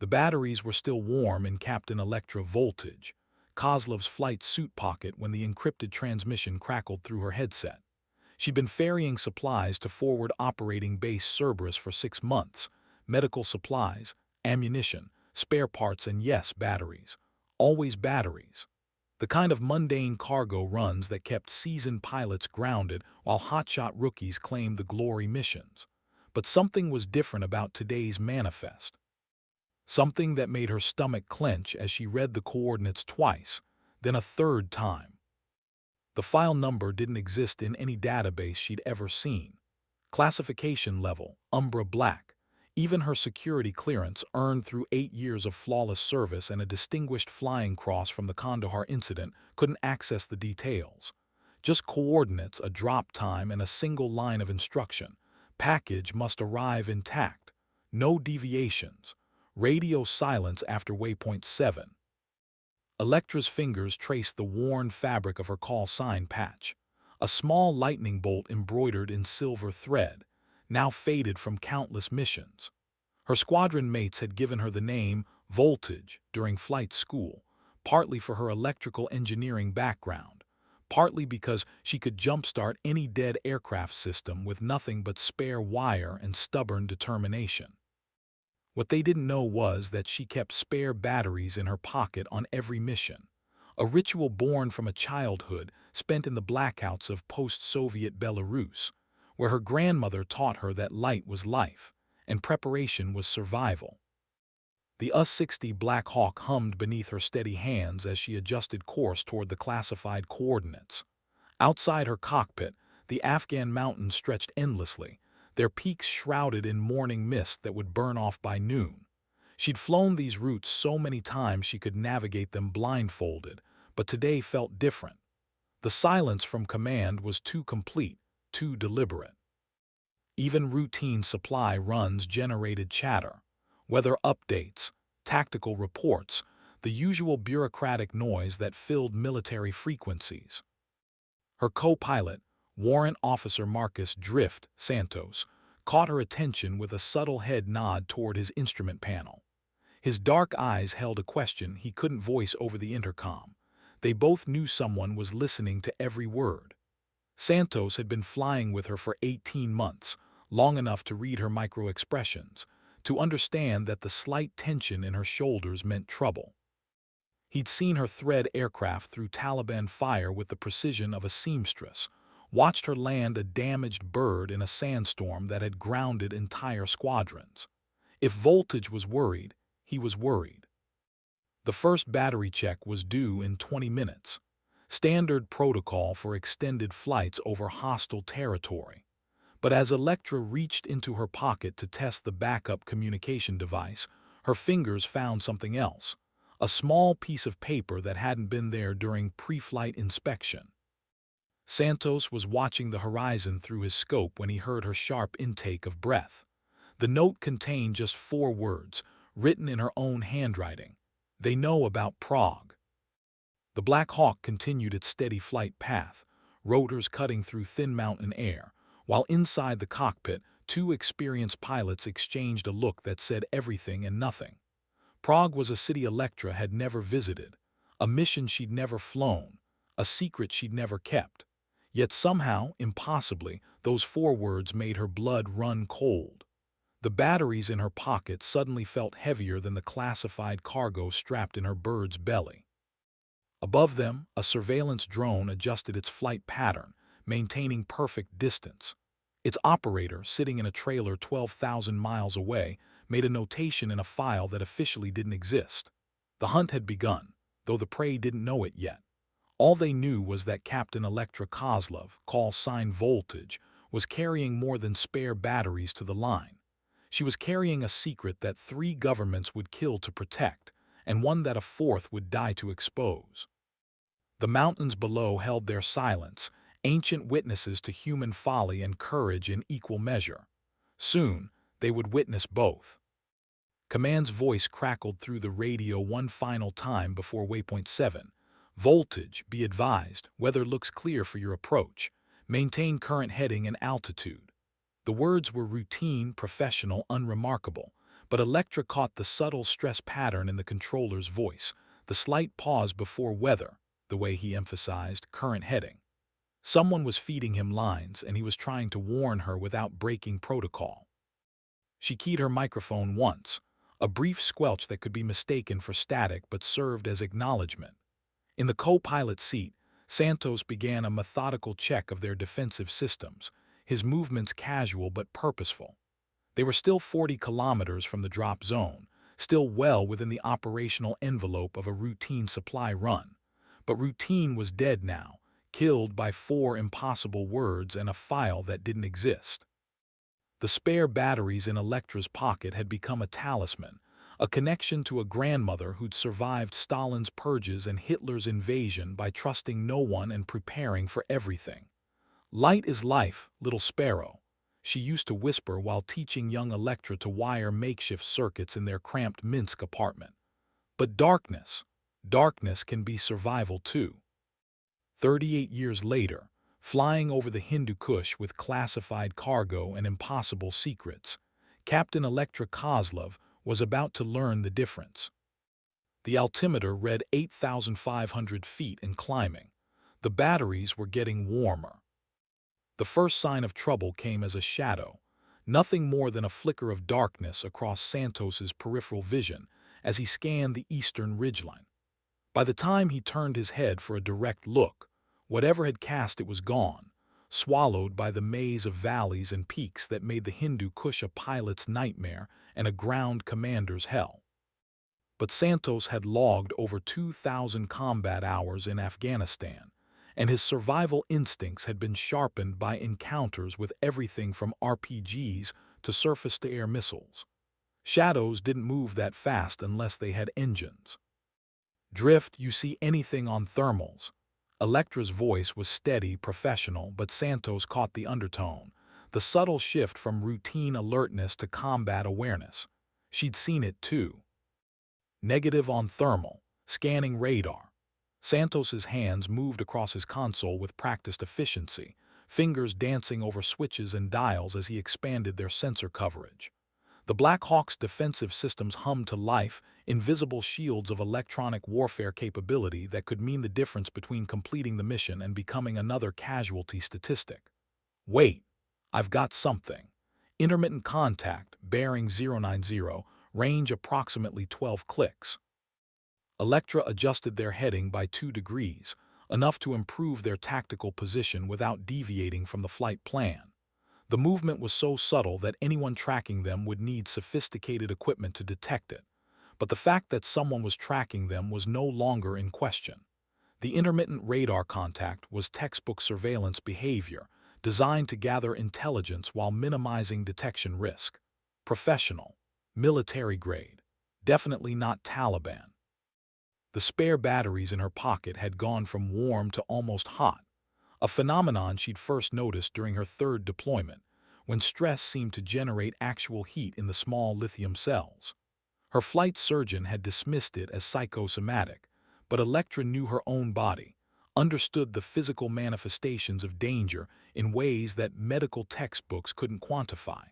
The batteries were still warm in Captain Electra Voltage, Kozlov's flight suit pocket when the encrypted transmission crackled through her headset. She'd been ferrying supplies to Forward Operating Base Cerberus for 6 months. Medical supplies, ammunition, spare parts, and yes, batteries. Always batteries. The kind of mundane cargo runs that kept seasoned pilots grounded while hotshot rookies claimed the glory missions. But something was different about today's manifest. Something that made her stomach clench as she read the coordinates twice, then a third time. The file number didn't exist in any database she'd ever seen. Classification level, Umbra Black. Even her security clearance, earned through 8 years of flawless service and a distinguished flying cross from the Kandahar incident, couldn't access the details. Just coordinates, a drop time, and a single line of instruction. Package must arrive intact. No deviations. Radio silence after waypoint 7. Electra's fingers traced the worn fabric of her call sign patch. A small lightning bolt embroidered in silver thread, now faded from countless missions. Her squadron mates had given her the name Voltage during flight school, partly for her electrical engineering background, partly because she could jumpstart any dead aircraft system with nothing but spare wire and stubborn determination. What they didn't know was that she kept spare batteries in her pocket on every mission, a ritual born from a childhood spent in the blackouts of post-Soviet Belarus, where her grandmother taught her that light was life and preparation was survival. The US-60 Black Hawk hummed beneath her steady hands as she adjusted course toward the classified coordinates. Outside her cockpit, the Afghan mountains stretched endlessly, their peaks shrouded in morning mist that would burn off by noon. She'd flown these routes so many times she could navigate them blindfolded, but today felt different. The silence from command was too complete, too deliberate. Even routine supply runs generated chatter. Weather updates, tactical reports, the usual bureaucratic noise that filled military frequencies. Her co-pilot, Warrant Officer Marcus Drift Santos, caught her attention with a subtle head nod toward his instrument panel. His dark eyes held a question he couldn't voice over the intercom. They both knew someone was listening to every word. Santos had been flying with her for 18 months, long enough to read her micro-expressions, to understand that the slight tension in her shoulders meant trouble. He'd seen her thread aircraft through Taliban fire with the precision of a seamstress, watched her land a damaged bird in a sandstorm that had grounded entire squadrons. If Voltage was worried, he was worried. The first battery check was due in 20 minutes, standard protocol for extended flights over hostile territory. But as Electra reached into her pocket to test the backup communication device, her fingers found something else, a small piece of paper that hadn't been there during pre-flight inspection. Santos was watching the horizon through his scope when he heard her sharp intake of breath. The note contained just 4 words, written in her own handwriting. They know about Prague. The Black Hawk continued its steady flight path, rotors cutting through thin mountain air, while inside the cockpit, 2 experienced pilots exchanged a look that said everything and nothing. Prague was a city Electra had never visited, a mission she'd never flown, a secret she'd never kept. Yet somehow, impossibly, those 4 words made her blood run cold. The batteries in her pocket suddenly felt heavier than the classified cargo strapped in her bird's belly. Above them, a surveillance drone adjusted its flight pattern, maintaining perfect distance. Its operator, sitting in a trailer 12,000 miles away, made a notation in a file that officially didn't exist. The hunt had begun, though the prey didn't know it yet. All they knew was that Captain Electra Kozlov, call sign Voltage, was carrying more than spare batteries to the line. She was carrying a secret that 3 governments would kill to protect, and one that a 4th would die to expose. The mountains below held their silence, ancient witnesses to human folly and courage in equal measure. Soon, they would witness both. Command's voice crackled through the radio one final time before waypoint 7. Voltage, be advised, weather looks clear for your approach. Maintain current heading and altitude. The words were routine, professional, unremarkable, But Elektra caught the subtle stress pattern in the controller's voice, the slight pause before weather, the way he emphasized current heading. Someone was feeding him lines, and he was trying to warn her without breaking protocol. She keyed her microphone once, a brief squelch that could be mistaken for static but served as acknowledgement. In the co-pilot seat, Santos began a methodical check of their defensive systems, his movements casual but purposeful. They were still 40 kilometers from the drop zone, still well within the operational envelope of a routine supply run. But routine was dead now, killed by 4 impossible words and a file that didn't exist. The spare batteries in Elektra's pocket had become a talisman, a connection to a grandmother who'd survived Stalin's purges and Hitler's invasion by trusting no one and preparing for everything. "Light is life, little sparrow," she used to whisper while teaching young Elektra to wire makeshift circuits in their cramped Minsk apartment. But darkness can be survival too. 38 years later, flying over the Hindu Kush with classified cargo and impossible secrets, Captain Elektra Kozlov was about to learn the difference. The altimeter read 8,500 feet and climbing. The batteries were getting warmer. The first sign of trouble came as a shadow, nothing more than a flicker of darkness across Santos's peripheral vision as he scanned the eastern ridgeline. By the time he turned his head for a direct look, whatever had cast it was gone, swallowed by the maze of valleys and peaks that made the Hindu Kush a pilot's nightmare and a ground commander's hell. But Santos had logged over 2,000 combat hours in Afghanistan, and his survival instincts had been sharpened by encounters with everything from RPGs to surface-to-air missiles. Shadows didn't move that fast unless they had engines. "Drift, you see anything on thermals?" Elektra's voice was steady, professional, but Santos caught the undertone, the subtle shift from routine alertness to combat awareness. She'd seen it too. "Negative on thermal, scanning radar." Santos's hands moved across his console with practiced efficiency, fingers dancing over switches and dials as he expanded their sensor coverage. The Black Hawk's defensive systems hummed to life, invisible shields of electronic warfare capability that could mean the difference between completing the mission and becoming another casualty statistic. "Wait, I've got something. Intermittent contact, bearing 090, range approximately 12 clicks." Elektra adjusted their heading by 2 degrees, enough to improve their tactical position without deviating from the flight plan. The movement was so subtle that anyone tracking them would need sophisticated equipment to detect it. But the fact that someone was tracking them was no longer in question. The intermittent radar contact was textbook surveillance behavior, designed to gather intelligence while minimizing detection risk. Professional, military grade, definitely not Taliban. The spare batteries in her pocket had gone from warm to almost hot, a phenomenon she'd first noticed during her 3rd deployment, when stress seemed to generate actual heat in the small lithium cells. Her flight surgeon had dismissed it as psychosomatic, but Elektra knew her own body, understood the physical manifestations of danger in ways that medical textbooks couldn't quantify.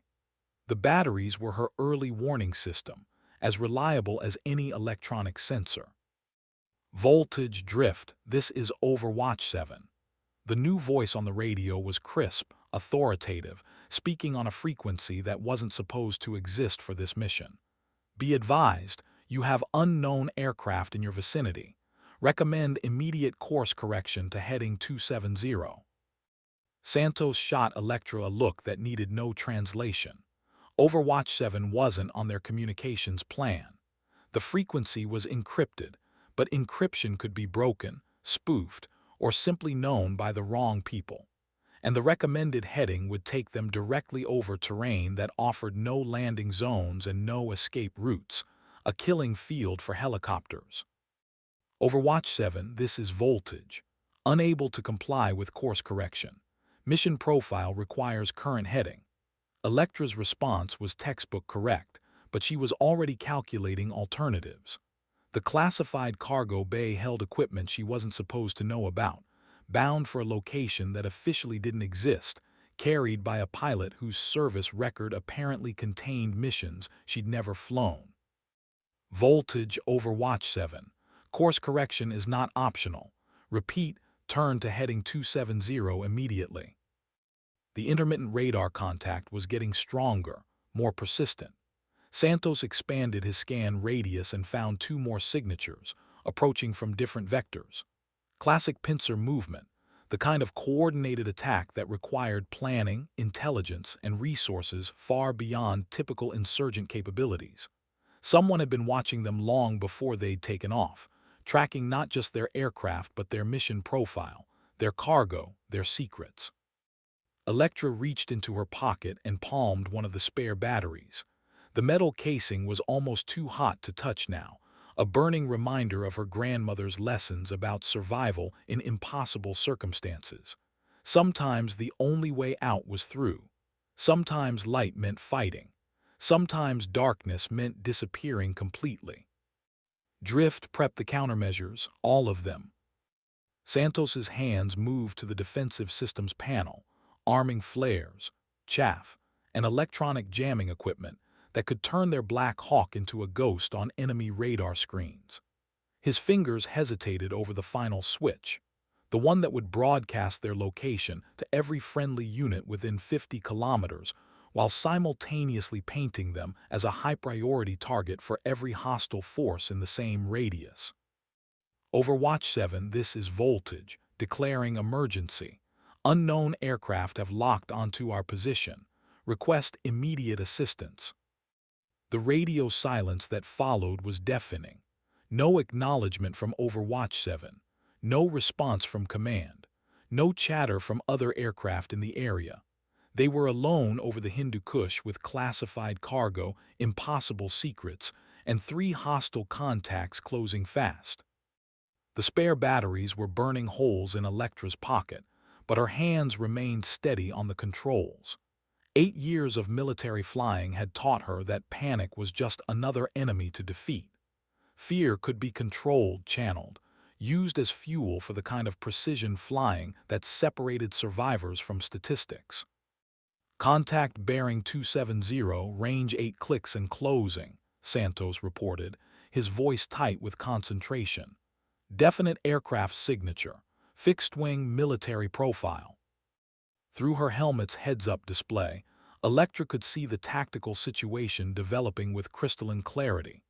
The batteries were her early warning system, as reliable as any electronic sensor. "Voltage drift, this is Overwatch 7. The new voice on the radio was crisp, authoritative, speaking on a frequency that wasn't supposed to exist for this mission. "Be advised, you have unknown aircraft in your vicinity. Recommend immediate course correction to heading 270. Santos shot Elektra a look that needed no translation. Overwatch 7 wasn't on their communications plan. The frequency was encrypted, but encryption could be broken, spoofed, or simply known by the wrong people. And the recommended heading would take them directly over terrain that offered no landing zones and no escape routes, a killing field for helicopters. "Overwatch 7, this is Voltage. Unable to comply with course correction. Mission profile requires current heading." Elektra's response was textbook correct, but she was already calculating alternatives. The classified cargo bay held equipment she wasn't supposed to know about, bound for a location that officially didn't exist, carried by a pilot whose service record apparently contained missions she'd never flown. Voltage Overwatch 7. Course correction is not optional. Repeat, turn to heading 270 immediately. The intermittent radar contact was getting stronger, more persistent. Santos expanded his scan radius and found two more signatures, approaching from different vectors. Classic pincer movement, the kind of coordinated attack that required planning, intelligence, and resources far beyond typical insurgent capabilities. Someone had been watching them long before they'd taken off, tracking not just their aircraft but their mission profile, their cargo, their secrets. Elektra reached into her pocket and palmed one of the spare batteries. The metal casing was almost too hot to touch now, a burning reminder of her grandmother's lessons about survival in impossible circumstances. Sometimes the only way out was through. Sometimes light meant fighting. Sometimes darkness meant disappearing completely. Drift prepped the countermeasures, all of them. Santos's hands moved to the defensive systems panel, arming flares, chaff, and electronic jamming equipment that could turn their Black Hawk into a ghost on enemy radar screens. His fingers hesitated over the final switch, the one that would broadcast their location to every friendly unit within 50 kilometers, while simultaneously painting them as a high-priority target for every hostile force in the same radius. Overwatch 7, this is Voltage, declaring emergency. Unknown aircraft have locked onto our position. Request immediate assistance. The radio silence that followed was deafening. No acknowledgement from Overwatch 7. No response from command. No chatter from other aircraft in the area. They were alone over the Hindu Kush with classified cargo, impossible secrets, and 3 hostile contacts closing fast. The spare batteries were burning holes in Elektra's pocket, but her hands remained steady on the controls. 8 years of military flying had taught her that panic was just another enemy to defeat. Fear could be controlled, channeled, used as fuel for the kind of precision flying that separated survivors from statistics. Contact bearing 270, range 8 clicks and closing, Santos reported, his voice tight with concentration. Definite aircraft signature, fixed-wing military profile. Through her helmet's heads-up display, Elektra could see the tactical situation developing with crystalline clarity.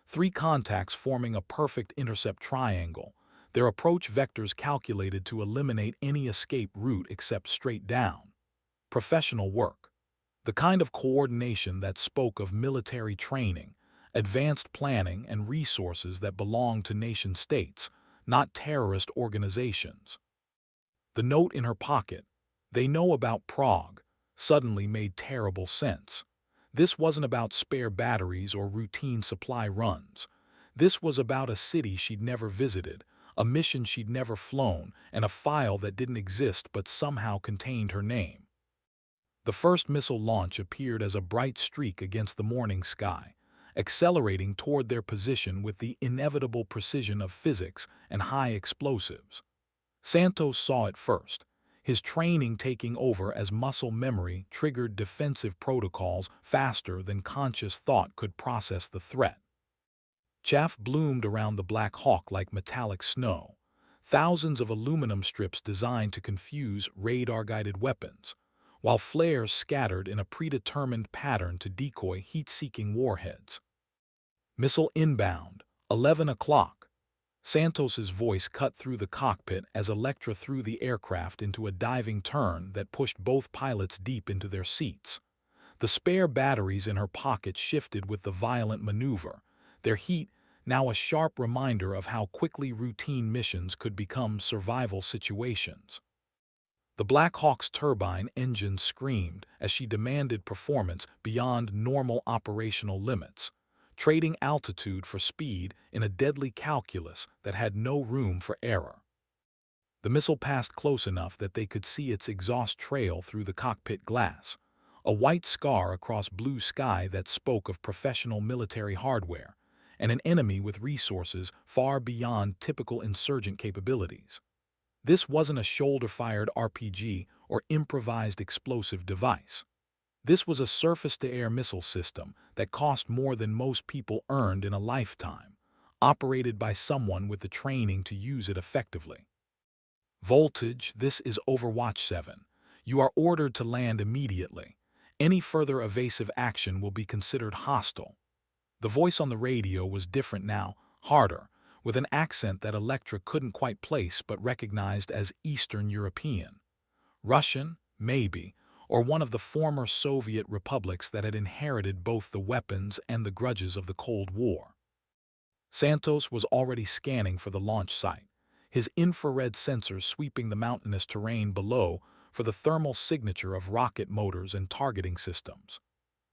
3 contacts forming a perfect intercept triangle, their approach vectors calculated to eliminate any escape route except straight down. Professional work. The kind of coordination that spoke of military training, advanced planning, and resources that belonged to nation-states, not terrorist organizations. The note in her pocket, "They know about Prague," suddenly made terrible sense. This wasn't about spare batteries or routine supply runs. This was about a city she'd never visited, a mission she'd never flown, and a file that didn't exist but somehow contained her name. The first missile launch appeared as a bright streak against the morning sky, accelerating toward their position with the inevitable precision of physics and high explosives. Santos saw it first, his training taking over as muscle memory triggered defensive protocols faster than conscious thought could process the threat. Chaff bloomed around the Black Hawk like metallic snow, thousands of aluminum strips designed to confuse radar-guided weapons, while flares scattered in a predetermined pattern to decoy heat-seeking warheads. Missile inbound, 11 o'clock. Santos's voice cut through the cockpit as Elektra threw the aircraft into a diving turn that pushed both pilots deep into their seats. The spare batteries in her pocket shifted with the violent maneuver, their heat now a sharp reminder of how quickly routine missions could become survival situations. The Black Hawk's turbine engine screamed as she demanded performance beyond normal operational limits, trading altitude for speed in a deadly calculus that had no room for error. The missile passed close enough that they could see its exhaust trail through the cockpit glass, a white scar across blue sky that spoke of professional military hardware and an enemy with resources far beyond typical insurgent capabilities. This wasn't a shoulder-fired RPG or improvised explosive device. This was a surface-to-air missile system that cost more than most people earned in a lifetime, operated by someone with the training to use it effectively. Voltage, this is Overwatch 7. You are ordered to land immediately. Any further evasive action will be considered hostile. The voice on the radio was different now, harder, with an accent that Elektra couldn't quite place but recognized as Eastern European. Russian, maybe, or one of the former Soviet republics that had inherited both the weapons and the grudges of the Cold War. Santos was already scanning for the launch site, his infrared sensors sweeping the mountainous terrain below for the thermal signature of rocket motors and targeting systems.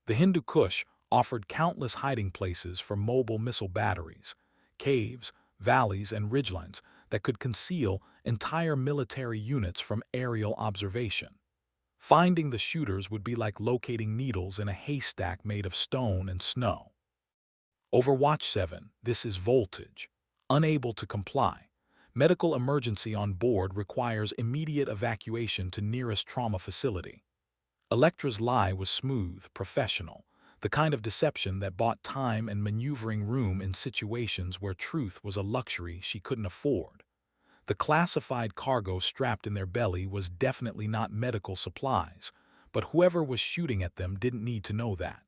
The Hindu Kush offered countless hiding places for mobile missile batteries, caves, valleys, and ridgelines that could conceal entire military units from aerial observation. Finding the shooters would be like locating needles in a haystack made of stone and snow. Overwatch 7, this is Voltage. Unable to comply. Medical emergency on board requires immediate evacuation to nearest trauma facility. Elektra's lie was smooth, professional, the kind of deception that bought time and maneuvering room in situations where truth was a luxury she couldn't afford. The classified cargo strapped in their belly was definitely not medical supplies, but whoever was shooting at them didn't need to know that.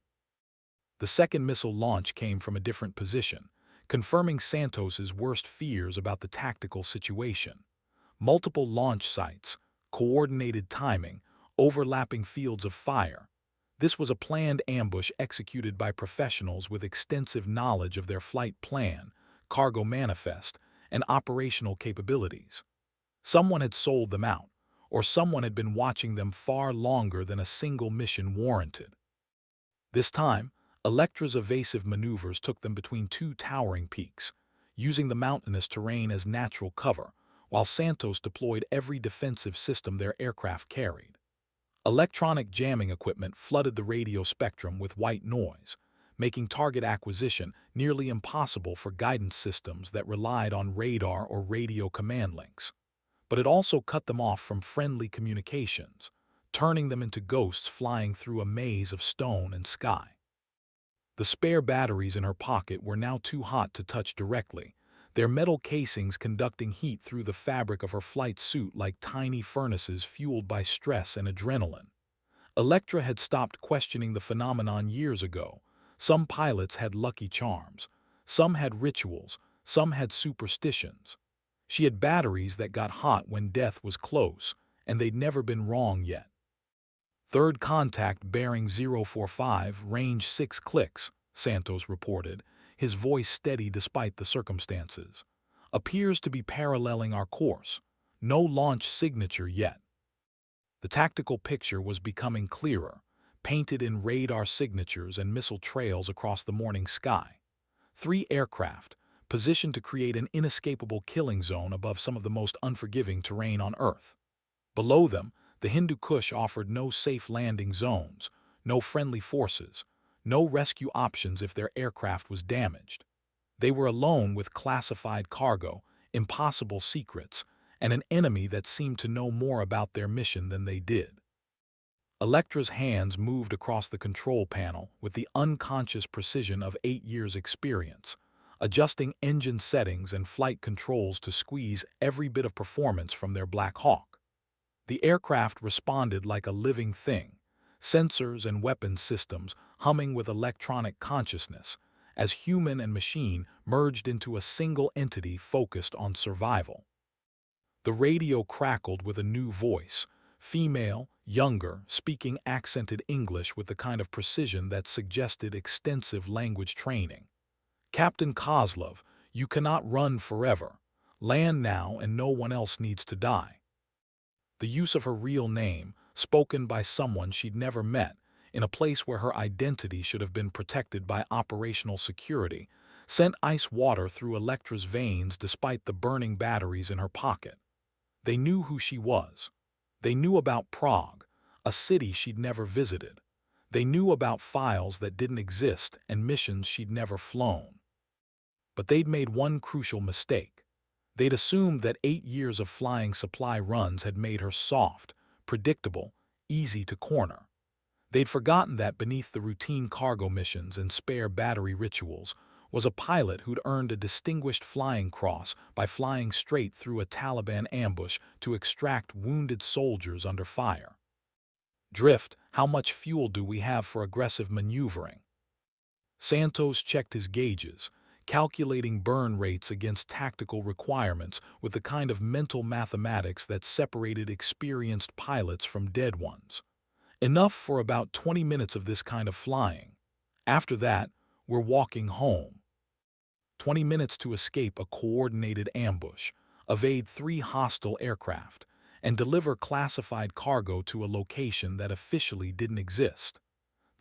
The second missile launch came from a different position, confirming Santos's worst fears about the tactical situation. Multiple launch sites, coordinated timing, overlapping fields of fire. This was a planned ambush executed by professionals with extensive knowledge of their flight plan, cargo manifest, and operational capabilities. Someone had sold them out, or someone had been watching them far longer than a single mission warranted. This time, Elektra's evasive maneuvers took them between two towering peaks, using the mountainous terrain as natural cover, while Santos deployed every defensive system their aircraft carried. Electronic jamming equipment flooded the radio spectrum with white noise, making target acquisition nearly impossible for guidance systems that relied on radar or radio command links. But it also cut them off from friendly communications, turning them into ghosts flying through a maze of stone and sky. The spare batteries in her pocket were now too hot to touch directly, their metal casings conducting heat through the fabric of her flight suit like tiny furnaces fueled by stress and adrenaline. Elektra had stopped questioning the phenomenon years ago. Some pilots had lucky charms, some had rituals, some had superstitions. She had batteries that got hot when death was close, and they'd never been wrong yet. Third contact bearing 045, range 6 clicks, Santos reported, his voice steady despite the circumstances. Appears to be paralleling our course. No launch signature yet. The tactical picture was becoming clearer, painted in radar signatures and missile trails across the morning sky. 3 aircraft, positioned to create an inescapable killing zone above some of the most unforgiving terrain on Earth. Below them, the Hindu Kush offered no safe landing zones, no friendly forces, no rescue options if their aircraft was damaged. They were alone with classified cargo, impossible secrets, and an enemy that seemed to know more about their mission than they did. Elektra's hands moved across the control panel with the unconscious precision of 8 years' experience, adjusting engine settings and flight controls to squeeze every bit of performance from their Black Hawk. The aircraft responded like a living thing, sensors and weapons systems humming with electronic consciousness, as human and machine merged into a single entity focused on survival. The radio crackled with a new voice, female, younger, speaking accented English with the kind of precision that suggested extensive language training. "Captain Kozlov, you cannot run forever. Land now and no one else needs to die." The use of her real name, spoken by someone she'd never met, in a place where her identity should have been protected by operational security, sent ice water through Elektra's veins despite the burning batteries in her pocket. They knew who she was. They knew about Prague, a city she'd never visited. They knew about files that didn't exist and missions she'd never flown. But they'd made one crucial mistake. They'd assumed that 8 years of flying supply runs had made her soft, predictable, easy to corner. They'd forgotten that beneath the routine cargo missions and spare battery rituals was a pilot who'd earned a distinguished flying cross by flying straight through a Taliban ambush to extract wounded soldiers under fire. Drift, how much fuel do we have for aggressive maneuvering? Santos checked his gauges, calculating burn rates against tactical requirements with the kind of mental mathematics that separated experienced pilots from dead ones. Enough for about 20 minutes of this kind of flying. After that, we're walking home. 20 minutes to escape a coordinated ambush, evade 3 hostile aircraft, and deliver classified cargo to a location that officially didn't exist.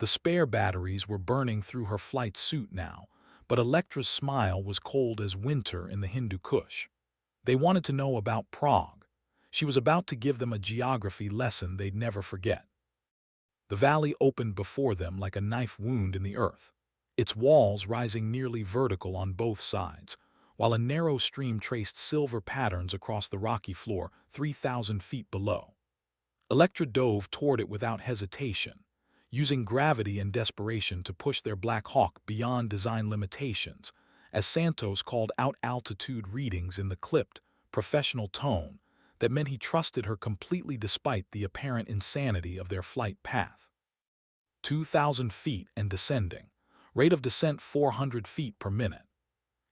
The spare batteries were burning through her flight suit now, but Elektra's smile was cold as winter in the Hindu Kush. They wanted to know about Prague. She was about to give them a geography lesson they'd never forget. The valley opened before them like a knife wound in the earth, its walls rising nearly vertical on both sides, while a narrow stream traced silver patterns across the rocky floor 3,000 feet below. Elektra dove toward it without hesitation, using gravity and desperation to push their Black Hawk beyond design limitations, as Santos called out altitude readings in the clipped, professional tone that meant he trusted her completely despite the apparent insanity of their flight path. 2,000 feet and descending, rate of descent 400 feet per minute.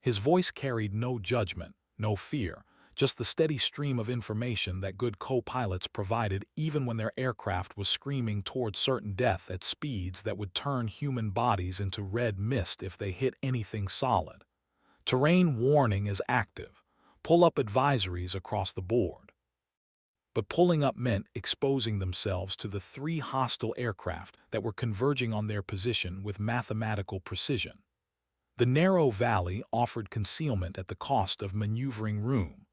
His voice carried no judgment, no fear, just the steady stream of information that good co-pilots provided even when their aircraft was screaming toward certain death at speeds that would turn human bodies into red mist if they hit anything solid. Terrain warning is active. Pull-up advisories across the board. But pulling up meant exposing themselves to the 3 hostile aircraft that were converging on their position with mathematical precision. The narrow valley offered concealment at the cost of maneuvering room,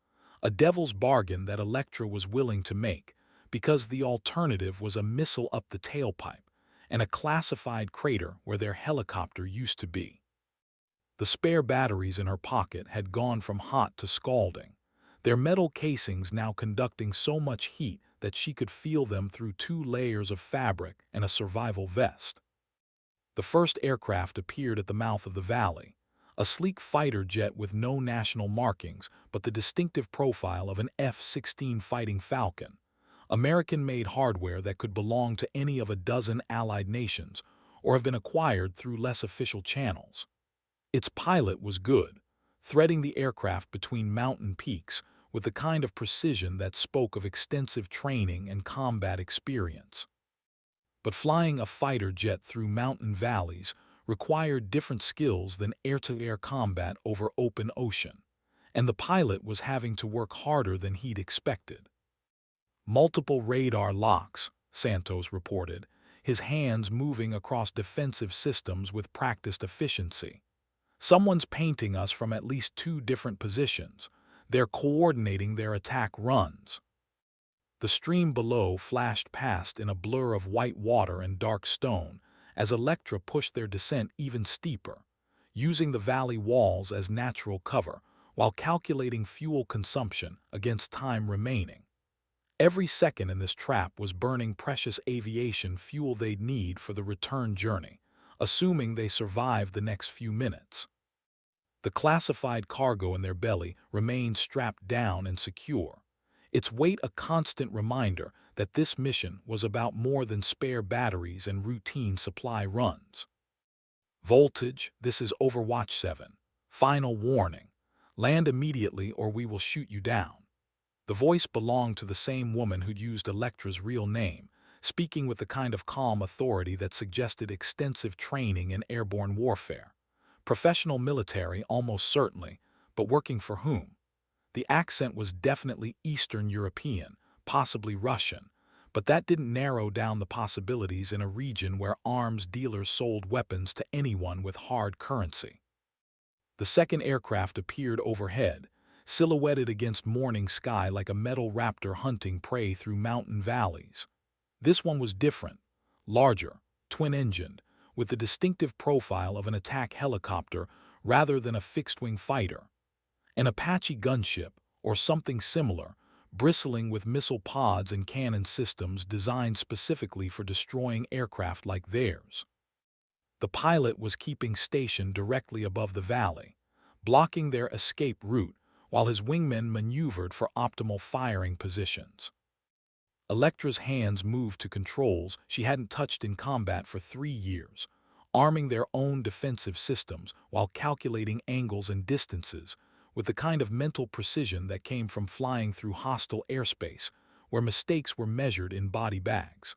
a devil's bargain that Elektra was willing to make, because the alternative was a missile up the tailpipe and a classified crater where their helicopter used to be. The spare batteries in her pocket had gone from hot to scalding, their metal casings now conducting so much heat that she could feel them through 2 layers of fabric and a survival vest. The first aircraft appeared at the mouth of the valley, a sleek fighter jet with no national markings but the distinctive profile of an F-16 Fighting Falcon, American-made hardware that could belong to any of a dozen allied nations or have been acquired through less official channels. Its pilot was good, threading the aircraft between mountain peaks with the kind of precision that spoke of extensive training and combat experience. But flying a fighter jet through mountain valleys required different skills than air-to-air combat over open ocean, and the pilot was having to work harder than he'd expected. Multiple radar locks, Santos reported, his hands moving across defensive systems with practiced efficiency. Someone's painting us from at least 2 different positions. They're coordinating their attack runs. The stream below flashed past in a blur of white water and dark stone as Elektra pushed their descent even steeper, using the valley walls as natural cover while calculating fuel consumption against time remaining. Every second in this trap was burning precious aviation fuel they'd need for the return journey, assuming they survived the next few minutes. The classified cargo in their belly remained strapped down and secure, its weight a constant reminder that this mission was about more than spare batteries and routine supply runs. Voltage, this is Overwatch 7. Final warning. Land immediately or we will shoot you down. The voice belonged to the same woman who'd used Elektra's real name, speaking with the kind of calm authority that suggested extensive training in airborne warfare. Professional military, almost certainly, but working for whom? The accent was definitely Eastern European, possibly Russian, but that didn't narrow down the possibilities in a region where arms dealers sold weapons to anyone with hard currency. The second aircraft appeared overhead, silhouetted against morning sky like a metal raptor hunting prey through mountain valleys. This one was different, larger, twin-engined, with the distinctive profile of an attack helicopter rather than a fixed-wing fighter. An Apache gunship, or something similar, bristling with missile pods and cannon systems designed specifically for destroying aircraft like theirs. The pilot was keeping station directly above the valley, blocking their escape route while his wingmen maneuvered for optimal firing positions. Elektra's hands moved to controls she hadn't touched in combat for 3 years, arming their own defensive systems while calculating angles and distances with the kind of mental precision that came from flying through hostile airspace where mistakes were measured in body bags.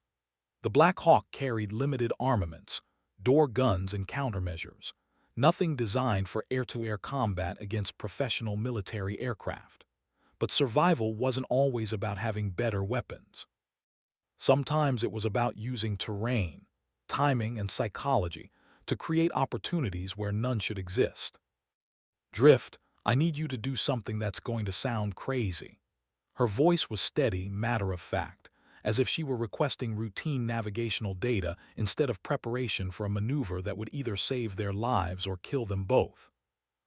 The Black Hawk carried limited armaments, door guns and countermeasures, nothing designed for air-to-air combat against professional military aircraft. But survival wasn't always about having better weapons. Sometimes it was about using terrain, timing, and psychology to create opportunities where none should exist. Drift, I need you to do something that's going to sound crazy. Her voice was steady, matter-of-fact, as if she were requesting routine navigational data instead of preparation for a maneuver that would either save their lives or kill them both.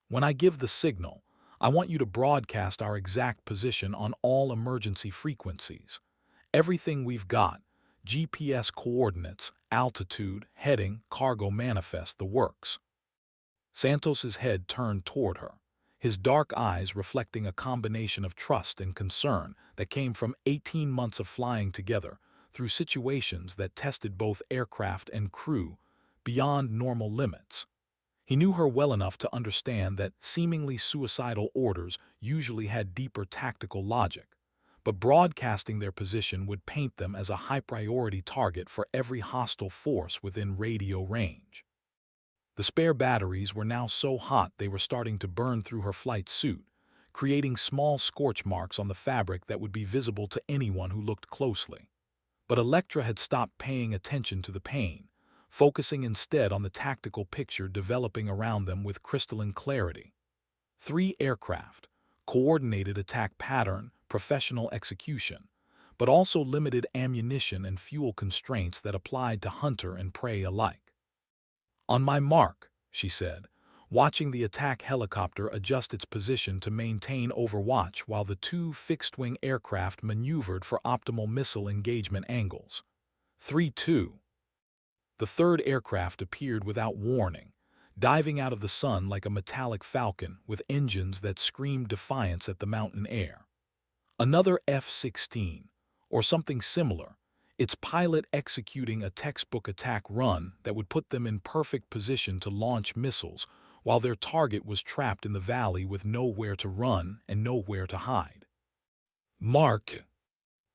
When I give the signal, I want you to broadcast our exact position on all emergency frequencies. Everything we've got, GPS coordinates, altitude, heading, cargo manifest, the works. Santos's head turned toward her, his dark eyes reflecting a combination of trust and concern that came from 18 months of flying together through situations that tested both aircraft and crew beyond normal limits. He knew her well enough to understand that seemingly suicidal orders usually had deeper tactical logic, but broadcasting their position would paint them as a high-priority target for every hostile force within radio range. The spare batteries were now so hot they were starting to burn through her flight suit, creating small scorch marks on the fabric that would be visible to anyone who looked closely. But Elektra had stopped paying attention to the pain, focusing instead on the tactical picture developing around them with crystalline clarity. 3 aircraft, coordinated attack pattern, professional execution, but also limited ammunition and fuel constraints that applied to hunter and prey alike. "On my mark," she said, watching the attack helicopter adjust its position to maintain overwatch while the 2 fixed-wing aircraft maneuvered for optimal missile engagement angles. 3-2. The third aircraft appeared without warning, diving out of the sun like a metallic falcon with engines that screamed defiance at the mountain air. Another F-16, or something similar, its pilot executing a textbook attack run that would put them in perfect position to launch missiles while their target was trapped in the valley with nowhere to run and nowhere to hide. "Mark!"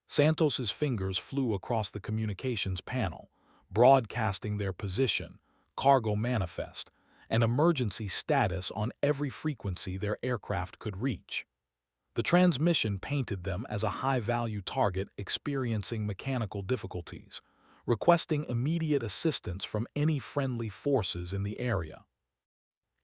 Santos's fingers flew across the communications panel, broadcasting their position, cargo manifest, and emergency status on every frequency their aircraft could reach. The transmission painted them as a high-value target experiencing mechanical difficulties, requesting immediate assistance from any friendly forces in the area.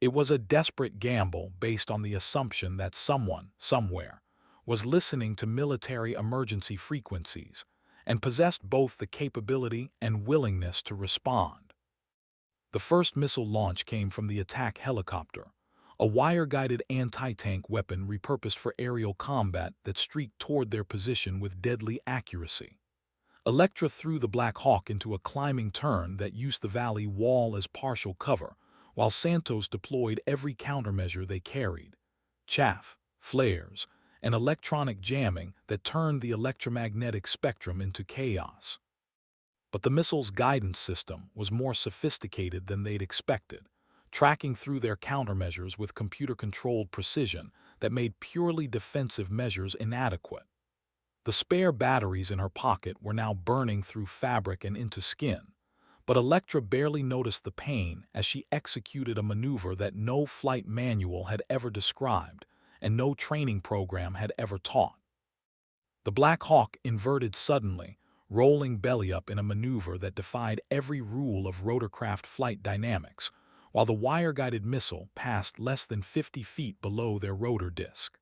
It was a desperate gamble based on the assumption that someone, somewhere, was listening to military emergency frequencies and possessed both the capability and willingness to respond. The first missile launch came from the attack helicopter, a wire-guided anti-tank weapon repurposed for aerial combat that streaked toward their position with deadly accuracy. Elektra threw the Black Hawk into a climbing turn that used the valley wall as partial cover, while Santos deployed every countermeasure they carried: chaff, flares, and electronic jamming that turned the electromagnetic spectrum into chaos. But the missile's guidance system was more sophisticated than they'd expected, tracking through their countermeasures with computer-controlled precision that made purely defensive measures inadequate. The spare batteries in her pocket were now burning through fabric and into skin, but Elektra barely noticed the pain as she executed a maneuver that no flight manual had ever described and no training program had ever taught. The Black Hawk inverted suddenly, rolling belly up in a maneuver that defied every rule of rotorcraft flight dynamics, while the wire-guided missile passed less than 50 feet below their rotor disc.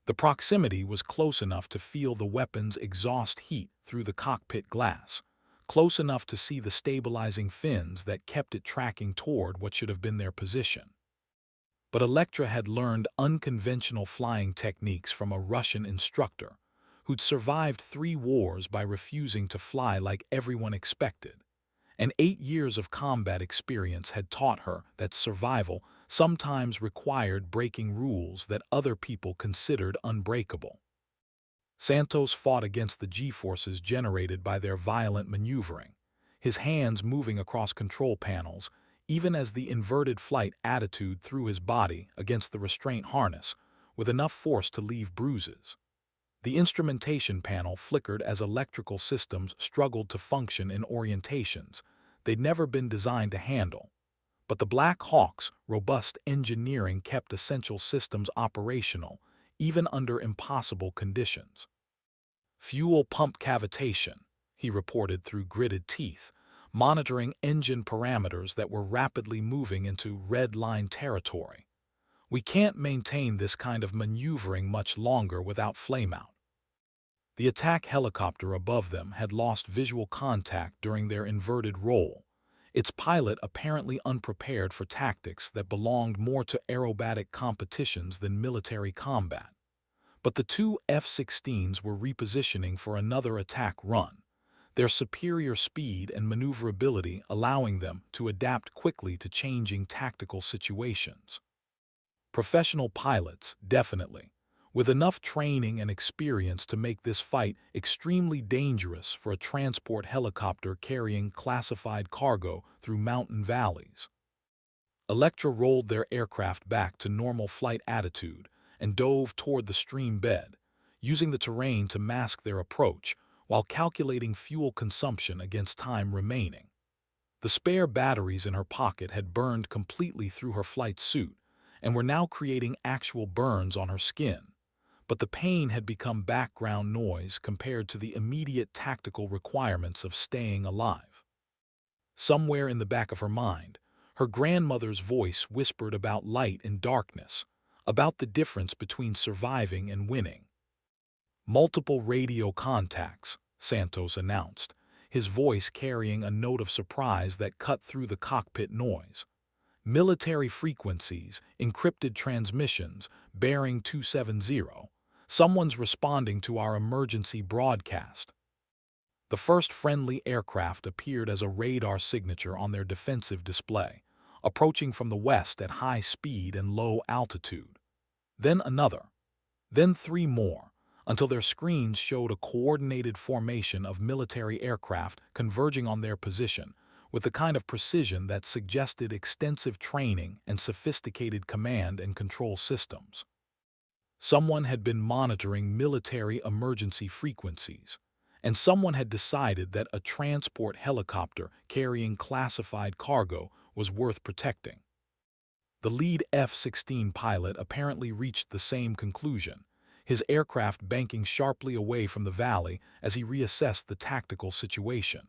The proximity was close enough to feel the weapon's exhaust heat through the cockpit glass, close enough to see the stabilizing fins that kept it tracking toward what should have been their position. But Elektra had learned unconventional flying techniques from a Russian instructor who'd survived 3 wars by refusing to fly like everyone expected. And 8 years of combat experience had taught her that survival sometimes required breaking rules that other people considered unbreakable. Santos fought against the G-forces generated by their violent maneuvering, his hands moving across control panels, even as the inverted flight attitude threw his body against the restraint harness, with enough force to leave bruises. The instrumentation panel flickered as electrical systems struggled to function in orientations they'd never been designed to handle. But the Black Hawk's robust engineering kept essential systems operational, even under impossible conditions. Fuel pump cavitation, he reported through gritted teeth, monitoring engine parameters that were rapidly moving into red line territory. We can't maintain this kind of maneuvering much longer without flameout. The attack helicopter above them had lost visual contact during their inverted roll, its pilot apparently unprepared for tactics that belonged more to aerobatic competitions than military combat. But the 2 F-16s were repositioning for another attack run, their superior speed and maneuverability allowing them to adapt quickly to changing tactical situations. Professional pilots, definitely, with enough training and experience to make this fight extremely dangerous for a transport helicopter carrying classified cargo through mountain valleys. Elektra rolled their aircraft back to normal flight attitude and dove toward the stream bed, using the terrain to mask their approach while calculating fuel consumption against time remaining. The spare batteries in her pocket had burned completely through her flight suit and were now creating actual burns on her skin, but the pain had become background noise compared to the immediate tactical requirements of staying alive. Somewhere in the back of her mind, her grandmother's voice whispered about light and darkness, about the difference between surviving and winning. Multiple radio contacts, Santos announced, his voice carrying a note of surprise that cut through the cockpit noise. Military frequencies, encrypted transmissions, bearing 270. Someone's responding to our emergency broadcast. The first friendly aircraft appeared as a radar signature on their defensive display, approaching from the west at high speed and low altitude. Then another. Then 3 more, until their screens showed a coordinated formation of military aircraft converging on their position, with the kind of precision that suggested extensive training and sophisticated command and control systems. Someone had been monitoring military emergency frequencies, and someone had decided that a transport helicopter carrying classified cargo was worth protecting. The lead F-16 pilot apparently reached the same conclusion, his aircraft banking sharply away from the valley as he reassessed the tactical situation.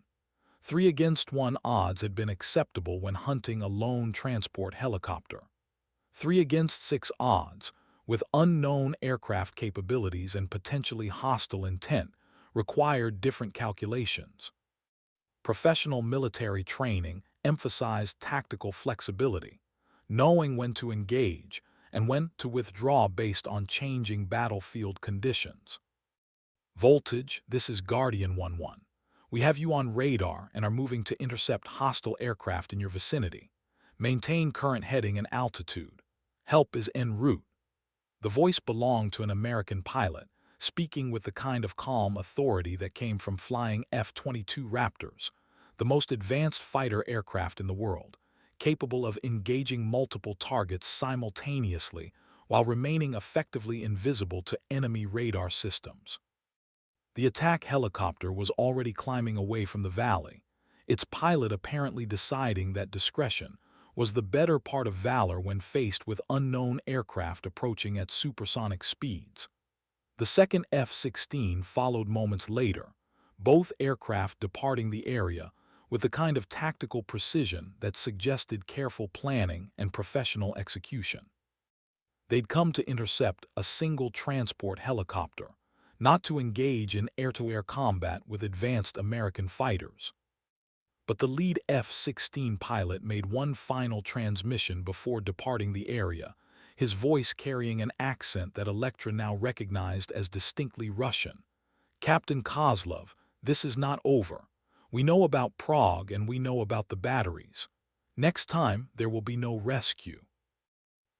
3-against-1 odds had been acceptable when hunting a lone transport helicopter. 3-against-6 odds, with unknown aircraft capabilities and potentially hostile intent, required different calculations. Professional military training emphasized tactical flexibility, knowing when to engage and when to withdraw based on changing battlefield conditions. Voltage, this is Guardian 1-1. We have you on radar and are moving to intercept hostile aircraft in your vicinity. Maintain current heading and altitude. Help is en route. The voice belonged to an American pilot, speaking with the kind of calm authority that came from flying F-22 Raptors, the most advanced fighter aircraft in the world, capable of engaging multiple targets simultaneously while remaining effectively invisible to enemy radar systems. The attack helicopter was already climbing away from the valley, its pilot apparently deciding that discretion was the better part of valor when faced with unknown aircraft approaching at supersonic speeds. The second F-16 followed moments later, both aircraft departing the area with the kind of tactical precision that suggested careful planning and professional execution. They'd come to intercept a single transport helicopter, not to engage in air-to-air combat with advanced American fighters. But the lead F-16 pilot made one final transmission before departing the area, his voice carrying an accent that Elektra now recognized as distinctly Russian. "Captain Kozlov, this is not over. We know about Prague and we know about the batteries. Next time, there will be no rescue."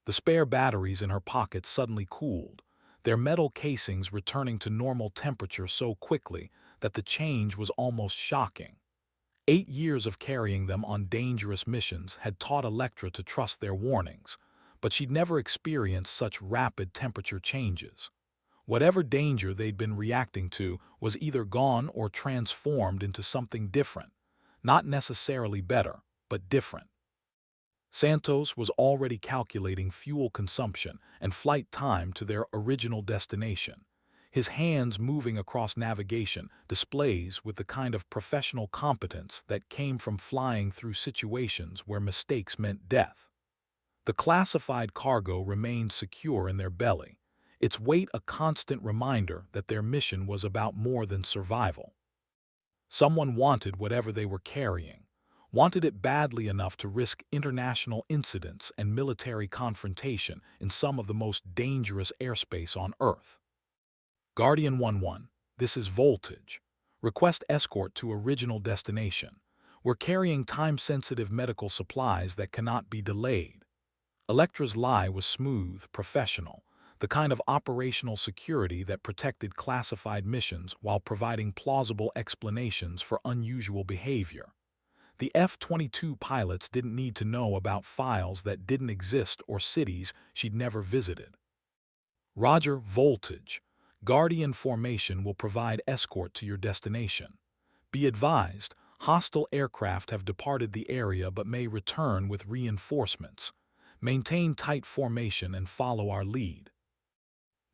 The spare batteries in her pocket suddenly cooled, their metal casings returning to normal temperature so quickly that the change was almost shocking. 8 years of carrying them on dangerous missions had taught Elektra to trust their warnings, but she'd never experienced such rapid temperature changes. Whatever danger they'd been reacting to was either gone or transformed into something different, not necessarily better, but different. Santos was already calculating fuel consumption and flight time to their original destination, his hands moving across navigation displays with the kind of professional competence that came from flying through situations where mistakes meant death. The classified cargo remained secure in their belly, its weight a constant reminder that their mission was about more than survival. Someone wanted whatever they were carrying, wanted it badly enough to risk international incidents and military confrontation in some of the most dangerous airspace on Earth. Guardian 11, this is Voltage. Request escort to original destination. We're carrying time-sensitive medical supplies that cannot be delayed. Elektra's lie was smooth, professional, the kind of operational security that protected classified missions while providing plausible explanations for unusual behavior. The F-22 pilots didn't need to know about files that didn't exist or cities she'd never visited. Roger, Voltage. Guardian formation will provide escort to your destination. Be advised, hostile aircraft have departed the area but may return with reinforcements. Maintain tight formation and follow our lead.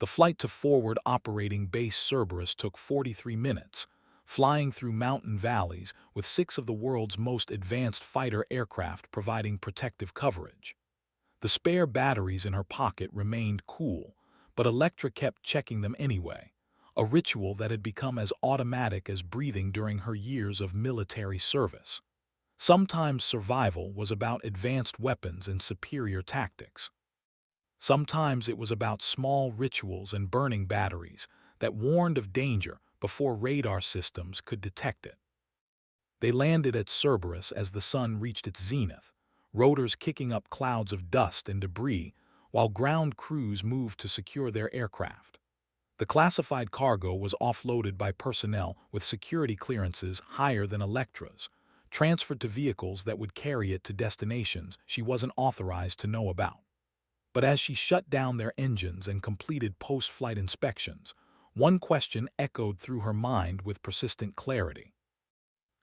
The flight to forward operating base Cerberus took 43 minutes, flying through mountain valleys with 6 of the world's most advanced fighter aircraft providing protective coverage. The spare batteries in her pocket remained cool, but Elektra kept checking them anyway, a ritual that had become as automatic as breathing during her years of military service. Sometimes survival was about advanced weapons and superior tactics. Sometimes it was about small rituals and burning batteries that warned of danger before radar systems could detect it. They landed at Cerberus as the sun reached its zenith, rotors kicking up clouds of dust and debris while ground crews moved to secure their aircraft. The classified cargo was offloaded by personnel with security clearances higher than Elektra's, transferred to vehicles that would carry it to destinations she wasn't authorized to know about. But as she shut down their engines and completed post-flight inspections, one question echoed through her mind with persistent clarity.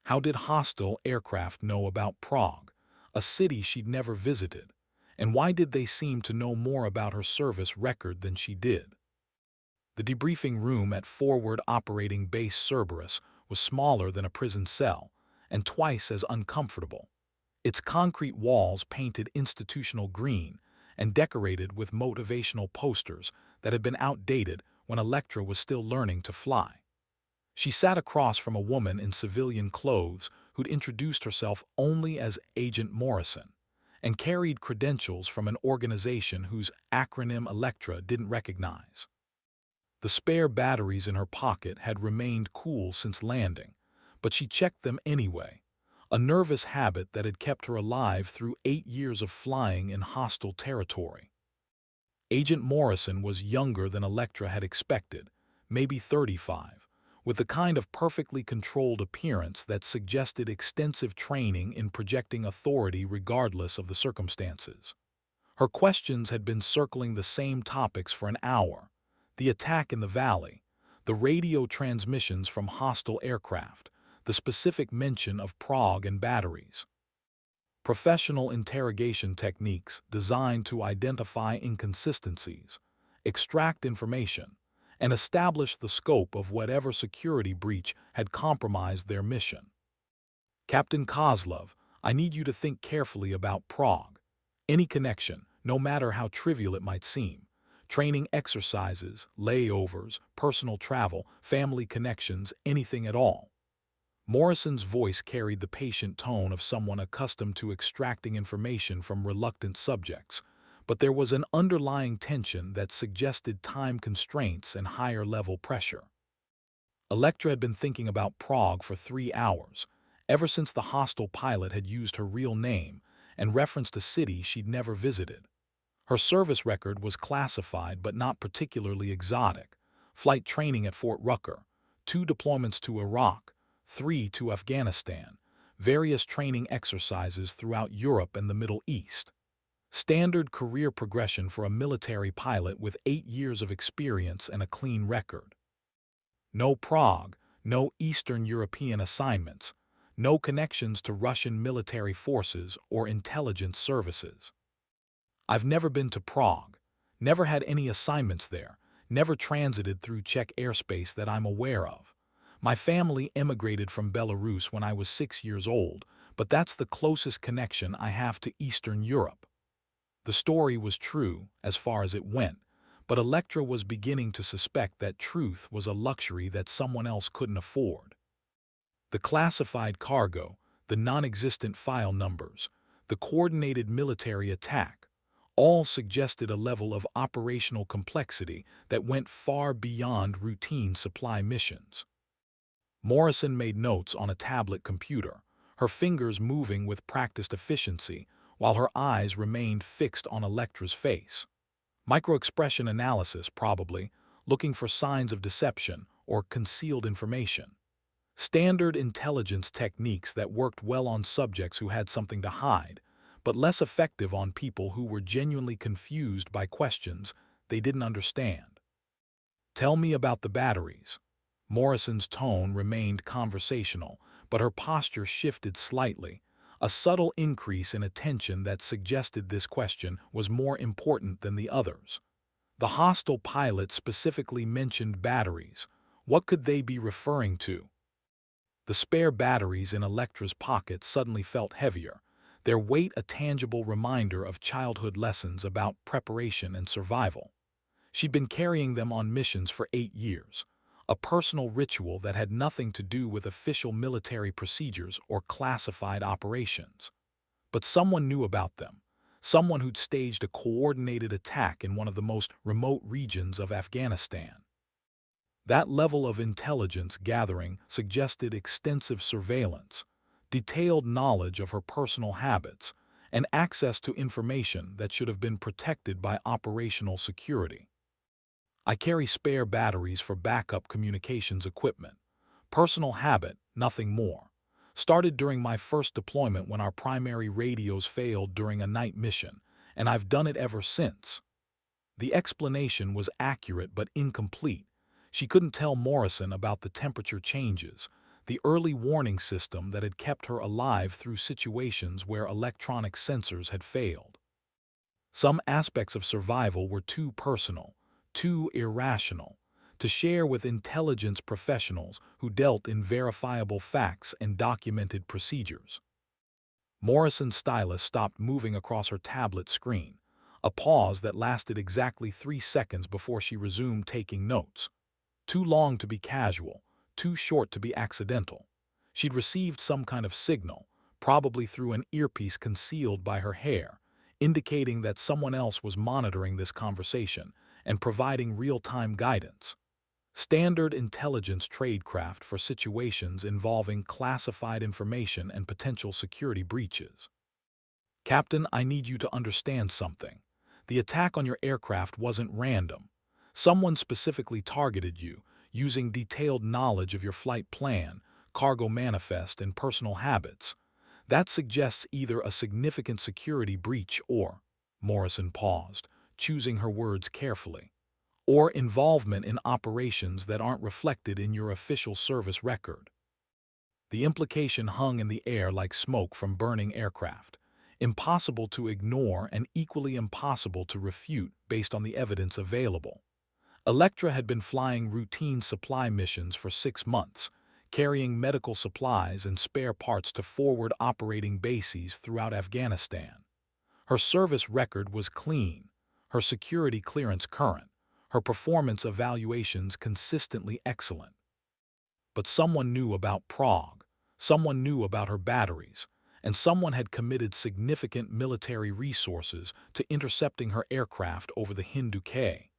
How did hostile aircraft know about Prague, a city she'd never visited, and why did they seem to know more about her service record than she did? The debriefing room at Forward Operating Base Cerberus was smaller than a prison cell and twice as uncomfortable, its concrete walls painted institutional green and decorated with motivational posters that had been outdated when Elektra was still learning to fly. She sat across from a woman in civilian clothes who'd introduced herself only as Agent Morrison and carried credentials from an organization whose acronym Elektra didn't recognize. The spare batteries in her pocket had remained cool since landing, but she checked them anyway, a nervous habit that had kept her alive through 8 years of flying in hostile territory. Agent Morrison was younger than Elektra had expected, maybe 35, with the kind of perfectly controlled appearance that suggested extensive training in projecting authority regardless of the circumstances. Her questions had been circling the same topics for an hour: the attack in the valley, the radio transmissions from hostile aircraft, the specific mention of Prague and batteries. Professional interrogation techniques designed to identify inconsistencies, extract information, and establish the scope of whatever security breach had compromised their mission. Captain Kozlov, I need you to think carefully about Prague. Any connection, no matter how trivial it might seem, training exercises, layovers, personal travel, family connections, anything at all. Morrison's voice carried the patient tone of someone accustomed to extracting information from reluctant subjects, but there was an underlying tension that suggested time constraints and higher-level pressure. Electra had been thinking about Prague for 3 hours, ever since the hostile pilot had used her real name and referenced a city she'd never visited. Her service record was classified but not particularly exotic: flight training at Fort Rucker, 2 deployments to Iraq, 3 to Afghanistan, various training exercises throughout Europe and the Middle East. Standard career progression for a military pilot with 8 years of experience and a clean record. No Prague, no Eastern European assignments, no connections to Russian military forces or intelligence services. I've never been to Prague, never had any assignments there, never transited through Czech airspace that I'm aware of. My family immigrated from Belarus when I was 6 years old, but that's the closest connection I have to Eastern Europe. The story was true, as far as it went, but Electra was beginning to suspect that truth was a luxury that someone else couldn't afford. The classified cargo, the non-existent file numbers, the coordinated military attack, all suggested a level of operational complexity that went far beyond routine supply missions. Morrison made notes on a tablet computer, her fingers moving with practiced efficiency, while her eyes remained fixed on Electra's face. Microexpression analysis, probably, looking for signs of deception or concealed information. Standard intelligence techniques that worked well on subjects who had something to hide, but less effective on people who were genuinely confused by questions they didn't understand. "Tell me about the batteries." Morrison's tone remained conversational, but her posture shifted slightly, a subtle increase in attention that suggested this question was more important than the others. The hostile pilot specifically mentioned batteries. What could they be referring to? The spare batteries in Electra's pocket suddenly felt heavier, their weight a tangible reminder of childhood lessons about preparation and survival. She'd been carrying them on missions for 8 years, a personal ritual that had nothing to do with official military procedures or classified operations. But someone knew about them, someone who'd staged a coordinated attack in one of the most remote regions of Afghanistan. That level of intelligence gathering suggested extensive surveillance, detailed knowledge of her personal habits, and access to information that should have been protected by operational security. "I carry spare batteries for backup communications equipment. Personal habit, nothing more. Started during my first deployment when our primary radios failed during a night mission, and I've done it ever since." The explanation was accurate but incomplete. She couldn't tell Morrison about the temperature changes, the early warning system that had kept her alive through situations where electronic sensors had failed. Some aspects of survival were too personal, too irrational, to share with intelligence professionals who dealt in verifiable facts and documented procedures. Morrison's stylus stopped moving across her tablet screen, a pause that lasted exactly 3 seconds before she resumed taking notes. Too long to be casual, too short to be accidental. She'd received some kind of signal, probably through an earpiece concealed by her hair, indicating that someone else was monitoring this conversation and providing real-time guidance. Standard intelligence tradecraft for situations involving classified information and potential security breaches. "Captain, I need you to understand something. The attack on your aircraft wasn't random. Someone specifically targeted you, using detailed knowledge of your flight plan, cargo manifest, and personal habits. That suggests either a significant security breach or—" Morrison paused, choosing her words carefully, "or involvement in operations that aren't reflected in your official service record." The implication hung in the air like smoke from burning aircraft, impossible to ignore and equally impossible to refute based on the evidence available. Electra had been flying routine supply missions for 6 months, carrying medical supplies and spare parts to forward operating bases throughout Afghanistan. Her service record was clean, her security clearance current, her performance evaluations consistently excellent. But someone knew about Prague, someone knew about her batteries, and someone had committed significant military resources to intercepting her aircraft over the Hindu Kuh.